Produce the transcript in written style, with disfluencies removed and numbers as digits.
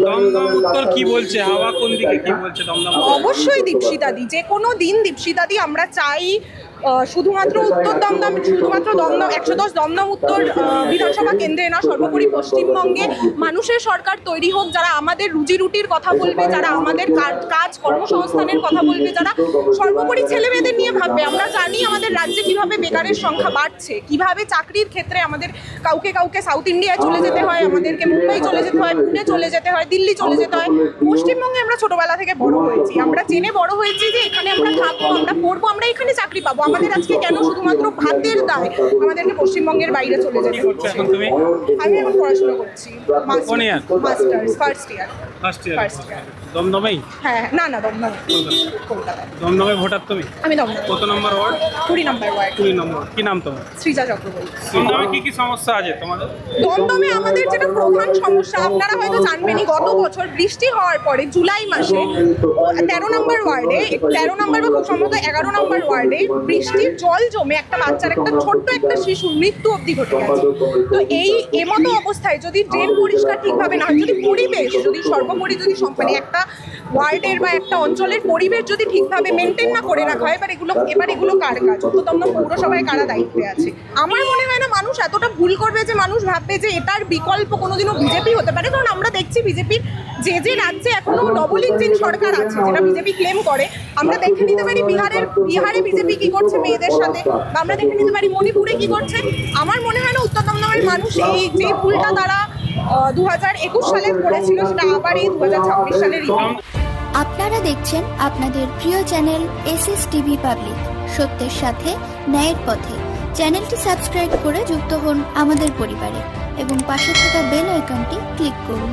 দমদম উত্তর কি বলছে, হাওয়া কোন দিকে কি বলছে দমদম? অবশ্যই দীপশিতাদি, যে কোনো দিন দীপশিতাদি আমরা চাই। শুধুমাত্র উত্তর দমদম, শুধুমাত্র দমদম 110 দমদম উত্তর বিধানসভা কেন্দ্রে না, সর্বোপরি পশ্চিমবঙ্গে মানুষের সরকার তৈরি হোক, যারা আমাদের রুজি রুটির কথা বলবে, যারা আমাদের কাজ কর্মসংস্থানের কথা বলবে, যারা সর্বোপরি ছেলে মেয়েদের নিয়ে ভাববে। আমরা জানি আমাদের রাজ্যে কিভাবে বেকারের সংখ্যা বাড়ছে, কিভাবে চাকরির ক্ষেত্রে আমাদের কাউকে সাউথ ইন্ডিয়ায় চলে যেতে হয়, আমাদেরকে মুম্বাই চলে যেতে হয়, পুনে চলে যেতে হয়, দিল্লি চলে যেতে হয়। পশ্চিমবঙ্গে আমরা ছোটবেলা থেকে বড় হয়েছি, আমরা জেনে বড় হয়েছি যে এখানে আমরা থাকবো, আমরা পড়বো, আমরা এখানে চাকরি পাবো। আমাদের আজকে কেন শুধুমাত্র ভাতের দায় আমাদেরকে পশ্চিমবঙ্গের বাইরে চলে যেতে হচ্ছে? এখন তুমি? আমি এখন পড়াশোনা করছি, কোন year? Masters first year. First First ইয়ার। year। দমদমেই? হ্যাঁ, না দমদম, কলকাতায়। দমদমে ভোটার তুমি? আমি দমদম, কত নম্বর ওয়ার্ড? 20 নম্বর ওয়ার্ড। 20 নম্বর। কি নাম তোমার? সৃজা চক্রবর্তী। দমদমে কি কি সমস্যা আছে তোমাদের? দমদমে আমাদের যেটা প্রধান সমস্যা, আপনারা হয়তো জানবেনই, গত বছর বৃষ্টি হওয়ার পরে জুলাই মাসে 13 নম্বর ওয়ার্ডে, 13 নম্বর বা খুব সম্ভবত 11 নম্বর ওয়ার্ডে বৃষ্টির জল জমে একটা বাচ্চার, একটা ছোট্ট একটা শিশুর মৃত্যু অবধি ঘটে গেছে। তো এই এমতো অবস্থায় যদি ড্রেন পরিষ্কার ঠিকভাবে না হয়, যদি পরিবেশ, যদি সর্বোপরি যদি মানে একটা ওয়ার্ডের বা একটা অঞ্চলের পরিবেশ যদি ঠিকভাবে মেনটেন না করে রাখা হয়, এবার এগুলো কার কাজ? দমদম পৌরসভায় কারা দায়িত্বে আছে? আমার মনে হয় না মানুষ এতটা ভুল করবে যে মানুষ ভাববে যে এটার বিকল্প কোনোদিনও বিজেপি হতে পারে। কারণ আমরা দেখছি বিজেপির যে রাজ্যে এখনো ডবল ইঞ্জিন সরকার আছে, যেটা বিজেপি ক্লেম করে, আমরা দেখে নিতে পারি বিহারে বিজেপি কি করছে মেয়েদের সাথে, বা আমরা দেখে নিতে পারি মণিপুরে কি করছে। আমার মনে হয় না উত্তর দমদমের মানুষ এই যে ভুলটা তারা 2021 সালে করেছিল, সেটা আবার এই 2026 সালে আপনারা দেখছেন আপনাদের প্রিয় চ্যানেল SSTV পাবলিক, সত্যের সাথে ন্যায়ের পথে। চ্যানেলটি সাবস্ক্রাইব করে যুক্ত হন আমাদের পরিবারে এবং পাশে থাকা বেল আইকনটি ক্লিক করুন।